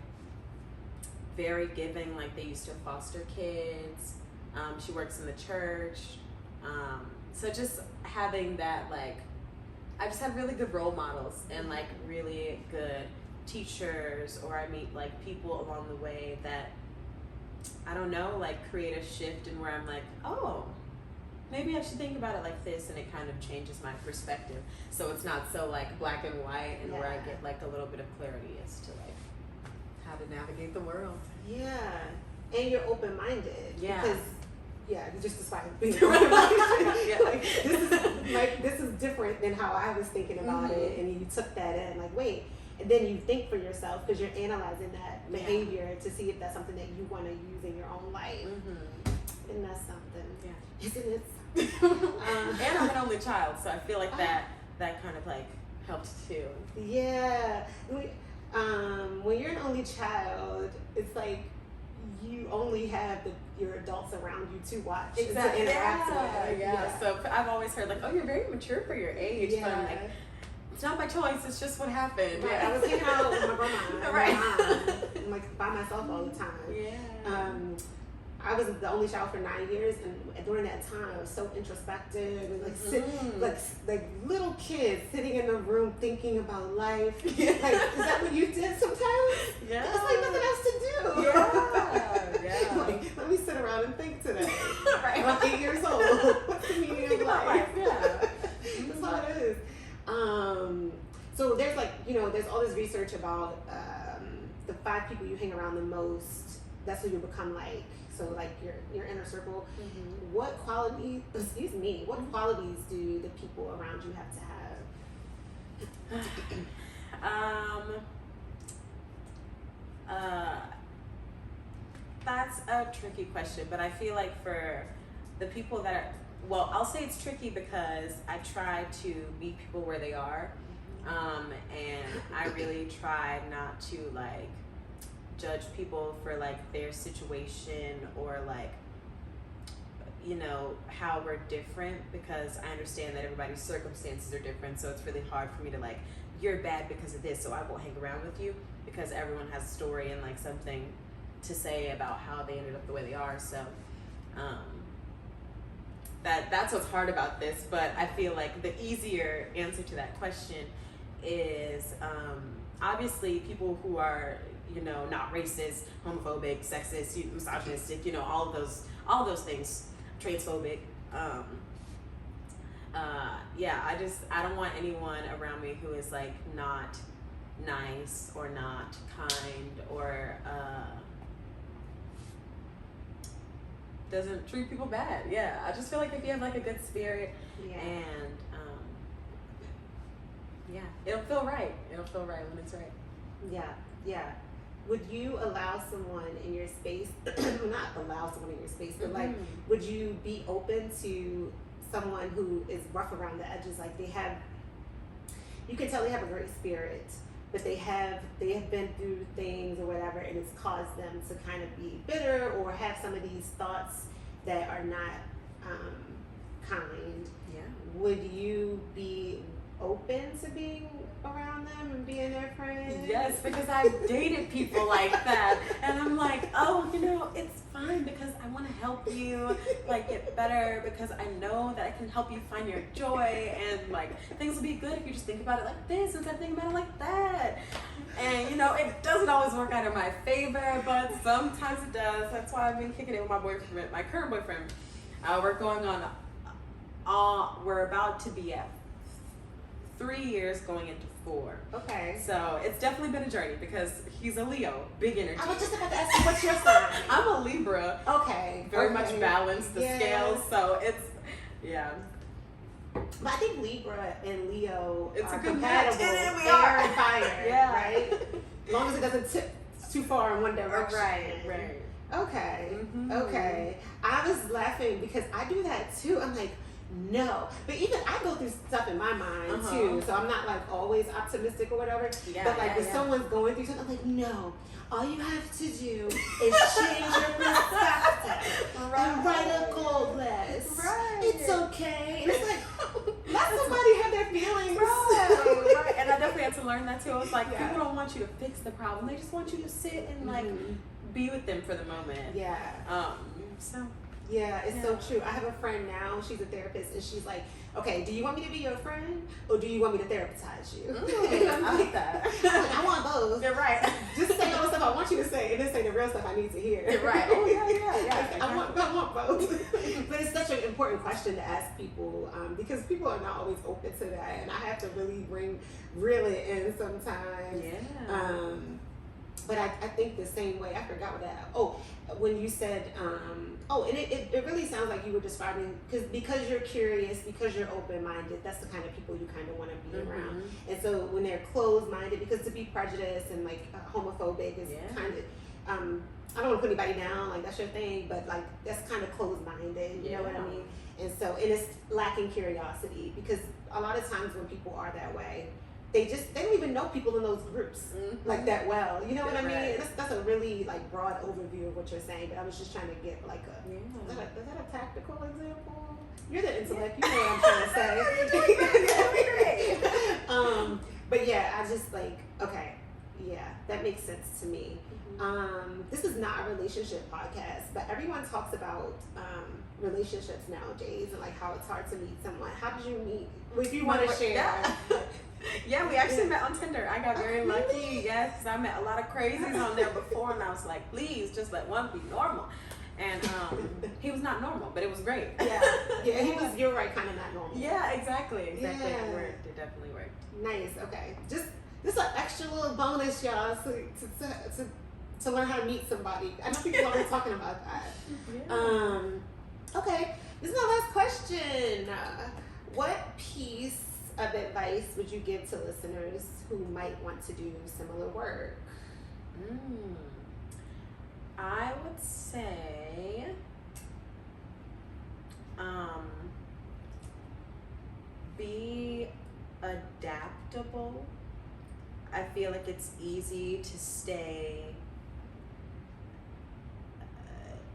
Speaker 2: very giving. Like, they used to foster kids. She works in the church. So just having that, like, I just have really good role models and like really good teachers, or I meet like people along the way that, I don't know, like create a shift in where I'm like, oh, maybe I should think about it like this, and it kind of changes my perspective. So it's not so like black and white, and where I get like a little bit of clarity as to like how to navigate the world.
Speaker 1: Yeah, and you're open-minded.
Speaker 2: Yeah.
Speaker 1: Because just despite being open-minded,
Speaker 2: Yeah.
Speaker 1: this is different than how I was thinking about it, and you took that in, like, wait, and then you think for yourself because you're analyzing that behavior to see if that's something that you want to use in your own life, and that's something.
Speaker 2: Yeah.
Speaker 1: Isn't it?
Speaker 2: And I'm an only child, so I feel like that kind of like helps too.
Speaker 1: Yeah. When you're an only child, it's like you only have your adults around you to watch,
Speaker 2: Exactly.
Speaker 1: to interact with.
Speaker 2: Yeah. So I've always heard like, oh, you're very mature for your age.
Speaker 1: Yeah.
Speaker 2: But I'm like, it's not my choice. It's just what happened.
Speaker 1: Right. I was hanging out with my grandma, and
Speaker 2: Right.
Speaker 1: my mom, I'm like by myself all the time.
Speaker 2: Yeah.
Speaker 1: I was the only child for 9 years, and during that time, I was so introspective and like little kids sitting in the room thinking about life.
Speaker 2: Yeah.
Speaker 1: Like, is that what you did sometimes?
Speaker 2: Yeah.
Speaker 1: It's like nothing else to do.
Speaker 2: Yeah.
Speaker 1: Like, let me sit around and think today.
Speaker 2: Right.
Speaker 1: I'm 8 years old. What's the meaning of life?
Speaker 2: Yeah.
Speaker 1: That's all it is. So there's there's all this research about the 5 people you hang around the most. That's who you become like. So like your inner circle. What qualities do the people around you have to have?
Speaker 2: That's a tricky question, but I feel like for the people that are, well, I'll say it's tricky because I try to meet people where they are, and I really try not to like judge people for like their situation or like, you know, how we're different, because I understand that everybody's circumstances are different. So it's really hard for me to like, you're bad because of this, so I won't hang around with you, because everyone has a story and like something to say about how they ended up the way they are. So that's what's hard about this. But I feel like the easier answer to that question is obviously people who are, you know, not racist, homophobic, sexist, misogynistic, you know, all of those things, transphobic. I don't want anyone around me who is like not nice or not kind or doesn't treat people bad. Yeah, I just feel like if you have like a good spirit and it'll feel right. It'll feel right when it's right.
Speaker 1: Yeah. Would you allow someone in your space, not allow someone in your space, but like, would you be open to someone who is rough around the edges? Like you can tell they have a great spirit, but they have been through things or whatever, and it's caused them to kind of be bitter or have some of these thoughts that are not kind.
Speaker 2: Yeah.
Speaker 1: Would you be open to being around them and being their friend?
Speaker 2: Yes, because I've dated people like that, and I'm like, oh, you know, it's fine because I want to help you like get better, because I know that I can help you find your joy, and like things will be good if you just think about it like this instead of thinking about it like that. And you know, it doesn't always work out in my favor, but sometimes it does. That's why I've been kicking it with my boyfriend, my current boyfriend. We're about to be at 3 years going into 4.
Speaker 1: Okay.
Speaker 2: So it's definitely been a journey because he's a Leo, big energy.
Speaker 1: I was just about to ask you, what's your sign?
Speaker 2: I'm a Libra.
Speaker 1: Okay.
Speaker 2: Very much balanced, the scales. So it's,
Speaker 1: But I think Libra and Leo
Speaker 2: it's
Speaker 1: are
Speaker 2: a good
Speaker 1: compatible.
Speaker 2: match. And we
Speaker 1: Air
Speaker 2: are.
Speaker 1: and fire,
Speaker 2: Yeah.
Speaker 1: right? As long as it doesn't tip too far in one direction.
Speaker 2: Right.
Speaker 1: Okay.
Speaker 2: Mm-hmm.
Speaker 1: Okay. I was laughing because I do that too. I'm like, no. But even I go through stuff in my mind too, so I'm not like always optimistic or whatever. But like if someone's going through something, I'm like, no. All you have to do is change your perspective and write a gold list.
Speaker 2: Right.
Speaker 1: It's okay. And it's like, let somebody have their feelings.
Speaker 2: Right. And I definitely had to learn that too. I was like, people don't want you to fix the problem. They just want you to sit and like be with them for the moment.
Speaker 1: Yeah.
Speaker 2: So.
Speaker 1: Yeah, it's so true. I have a friend now, she's a therapist, and she's like, okay, do you want me to be your friend, or do you want me to therapize you?
Speaker 2: I like that.
Speaker 1: I want both.
Speaker 2: You're right.
Speaker 1: Just say all the stuff I want you to say, and then say the real stuff I need to hear.
Speaker 2: You're right. Oh, yeah.
Speaker 1: I want both. But it's such an important question to ask people, because people are not always open to that, and I have to really reel it in sometimes.
Speaker 2: Yeah.
Speaker 1: But I think the same way, I forgot what that, when you said, and it really sounds like you were describing, because you're curious, because you're open-minded, that's the kind of people you kind of want to be around. And so when they're closed-minded, because to be prejudiced and like homophobic is kind of, I don't want to put anybody down, like that's your thing, but like that's kind of closed-minded, you know what I mean? And so, and it's lacking curiosity, because a lot of times when people are that way, they don't even know people in those groups like that well. You know what I mean? That's a really like broad overview of what you're saying, but I was just trying to get like is that a tactical example? You're the intellect, you know what I'm trying to say. But yeah, I just like, okay, yeah, that makes sense to me. This is not a relationship podcast, but everyone talks about relationships nowadays and like how it's hard to meet someone. How did you meet? If you want to share.
Speaker 2: Yeah, we actually met on Tinder. I got very lucky, yes, because I met a lot of crazies on there before, and I was like, please, just let one be normal. And he was not normal, but it was great.
Speaker 1: Yeah, you're right, kind of not normal.
Speaker 2: Yeah, exactly.
Speaker 1: Yeah.
Speaker 2: It worked. It definitely worked.
Speaker 1: Nice. Okay, just an extra little bonus, y'all, to learn how to meet somebody. I know people are always talking about that. Okay, this is my last question. What piece of advice would you give to listeners who might want to do similar work?
Speaker 2: I would say be adaptable. I feel like it's easy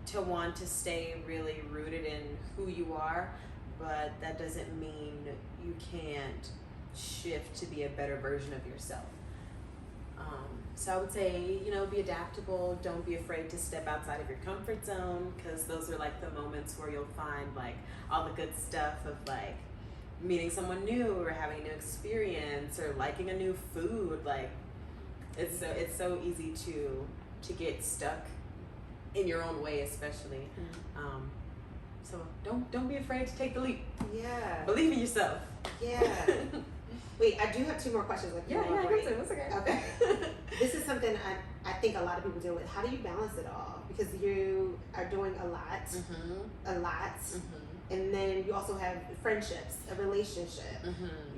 Speaker 2: to want to stay really rooted in who you are, but that doesn't mean you can't shift to be a better version of yourself. So I would say, be adaptable. Don't be afraid to step outside of your comfort zone, because those are like the moments where you'll find like all the good stuff of like meeting someone new or having a new experience or liking a new food. Like it's so easy to get stuck in your own way, especially. So don't be afraid to take the leap.
Speaker 1: Yeah.
Speaker 2: Believe in yourself.
Speaker 1: Yeah. Wait, I do have two more questions.
Speaker 2: That's okay.
Speaker 1: Okay. This is something I think a lot of people deal with. How do you balance it all? Because you are doing a lot, and then you also have friendships, a relationship,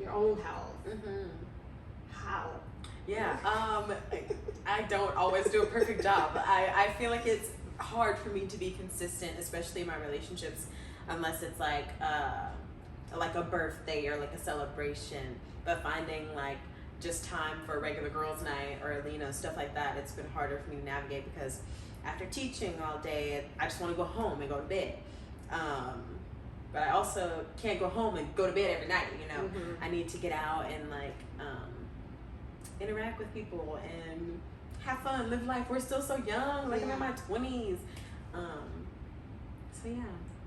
Speaker 1: your own health. How?
Speaker 2: Yeah. I don't always do a perfect job. I feel like it's hard for me to be consistent, especially in my relationships, unless it's like a birthday or like a celebration. But finding like just time for a regular girls' night or stuff like that, it's been harder for me to navigate, because after teaching all day, I just want to go home and go to bed. But I also can't go home and go to bed every night. I need to get out and like interact with people and have fun, live life. We're still so young. Like I'm in my 20s. So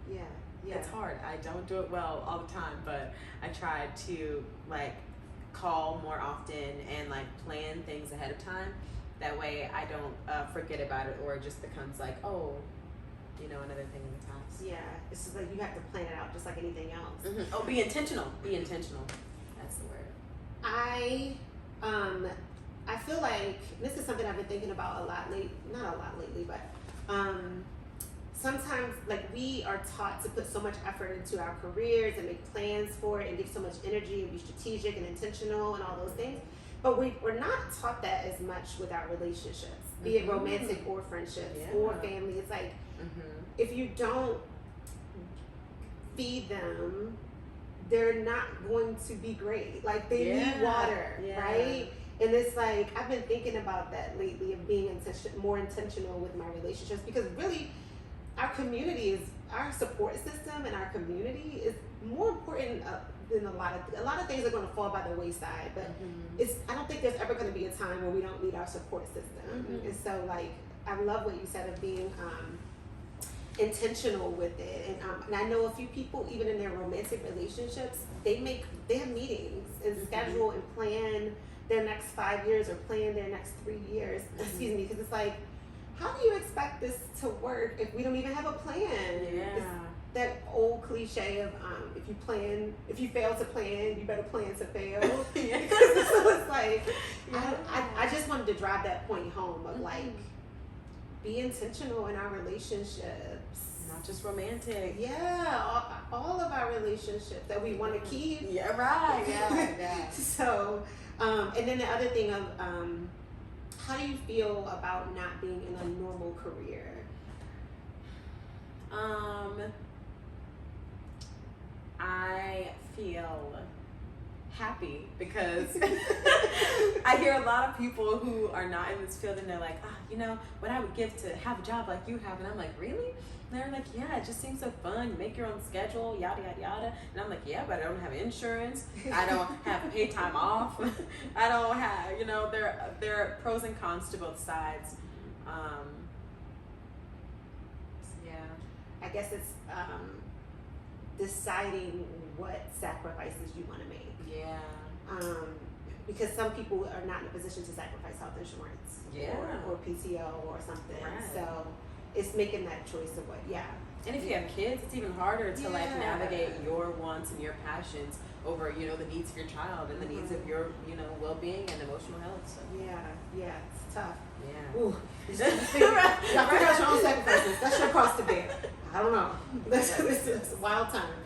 Speaker 2: yeah. It's hard. I don't do it well all the time, but I try to like call more often and like plan things ahead of time. That way I don't forget about it, or it just becomes like, another thing in the past.
Speaker 1: Yeah, it's just like you have to plan it out just like anything else.
Speaker 2: Oh, be intentional. Be intentional. That's the word.
Speaker 1: I feel like this is something I've been thinking about not a lot lately, but sometimes like we are taught to put so much effort into our careers and make plans for it and give so much energy and be strategic and intentional and all those things, but we're not taught that as much with our relationships, be it romantic or friendships or family. It's like if you don't feed them, they're not going to be great. Like they need water, right? And it's like I've been thinking about that lately of being more intentional with my relationships, because really our community is our support system, and our community is more important than a lot of things are going to fall by the wayside. But I don't think there's ever going to be a time where we don't need our support system. And so like I love what you said of being intentional with it, and I know a few people, even in their romantic relationships, they have meetings and schedule and plan their next 5 years or plan their next 3 years. Excuse me, because it's like, how do you expect this to work if we don't even have a plan? It's that old cliche of if you fail to plan, you better plan to fail. So it's like I just wanted to drive that point home of like, be intentional in our relationships.
Speaker 2: Not just romantic.
Speaker 1: Yeah, all of our relationships that we want to keep.
Speaker 2: Yeah, right. Yeah.
Speaker 1: So, and then the other thing of, how do you feel about not being in a normal career?
Speaker 2: I feel happy because I hear a lot of people who are not in this field, and they're like, what I would give to have a job like you have. And I'm like, really? And they're like, yeah, it just seems so fun. You make your own schedule, yada, yada, yada. And I'm like, yeah, but I don't have insurance. I don't have paid time off. I don't have, there are pros and cons to both sides.
Speaker 1: I guess it's deciding what sacrifices you want to make.
Speaker 2: Yeah.
Speaker 1: Because some people are not in a position to sacrifice health insurance or PTO or something.
Speaker 2: Right.
Speaker 1: So it's making that choice of what,
Speaker 2: And if you have kids, it's even harder to like navigate your wants and your passions over, the needs of your child and the needs of your, well-being and emotional health. So.
Speaker 1: Yeah, it's tough.
Speaker 2: Yeah.
Speaker 1: Ooh. You gotta figure out your own sacrifices. That's your cross to bear. I don't know. It's a wild time.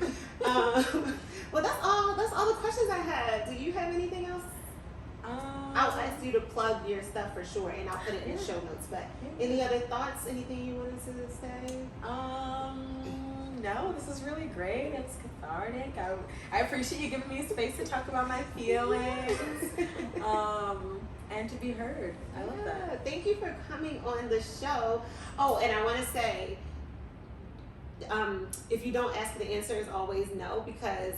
Speaker 1: Well, that's all the questions I had. Do you have anything else? I'll ask you to plug your stuff for sure, and I'll put it in the show notes. But any other thoughts? Anything you wanted to say?
Speaker 2: No, this is really great. It's cathartic. I appreciate you giving me space to talk about my feelings. And to be heard. I love that.
Speaker 1: Thank you for coming on the show. Oh, and I want to say, if you don't ask, the answer is always no, because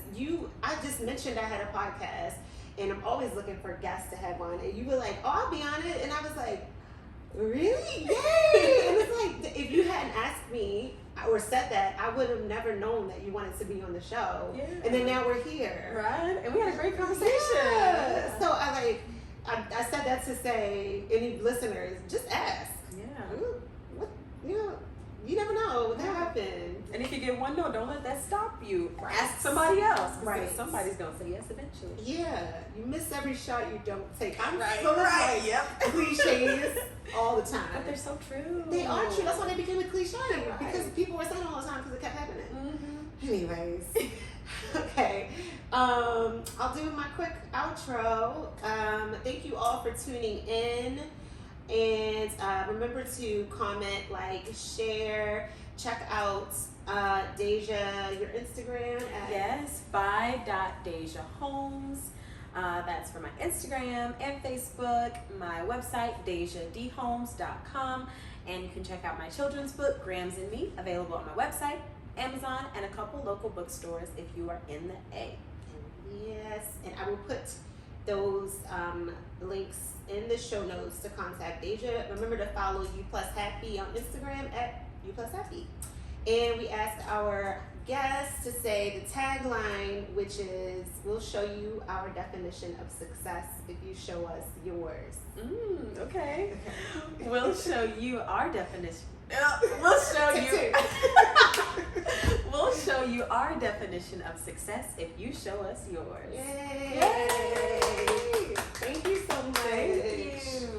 Speaker 1: I just mentioned I had a podcast, and I'm always looking for guests to have on, and you were like, oh, I'll be on it, and I was like, really? Yay! And it's like, if you hadn't asked me or said that, I would have never known that you wanted to be on the show. Yeah. And then now we're here.
Speaker 2: Right? And we had a great conversation.
Speaker 1: Yeah. So I said that to say, any listeners, just ask.
Speaker 2: Yeah.
Speaker 1: You never know what happened.
Speaker 2: And if you get one no, don't let that stop you. Ask somebody else.
Speaker 1: Right.
Speaker 2: Somebody's going to say yes eventually.
Speaker 1: Yeah. You miss every shot you don't take. I'm
Speaker 2: Yep.
Speaker 1: cliches all the time.
Speaker 2: But they're so true.
Speaker 1: They are true. That's why they became a cliche. Right. Because people were saying all the time because it kept happening. Anyways. Okay. I'll do my quick outro. Thank you all for tuning in. And remember to comment, like, share, check out Deja, your Instagram.
Speaker 2: Yes, by.Deja Holmes. That's for my Instagram and Facebook. My website, DejaDHolmes.com. And you can check out my children's book, Grams and Me, available on my website, Amazon, and a couple local bookstores if you are in the A.
Speaker 1: Yes, and I will put those links in the show notes to contact Deja. Remember to follow U+Happy on Instagram at U+Happy. And we asked our guests to say the tagline, which is, we'll show you our definition of success if you show us yours.
Speaker 2: Okay. We'll show you our definition. We'll show you our definition of success if you show us yours.
Speaker 1: Yay! Thank you so much.
Speaker 2: Thank you.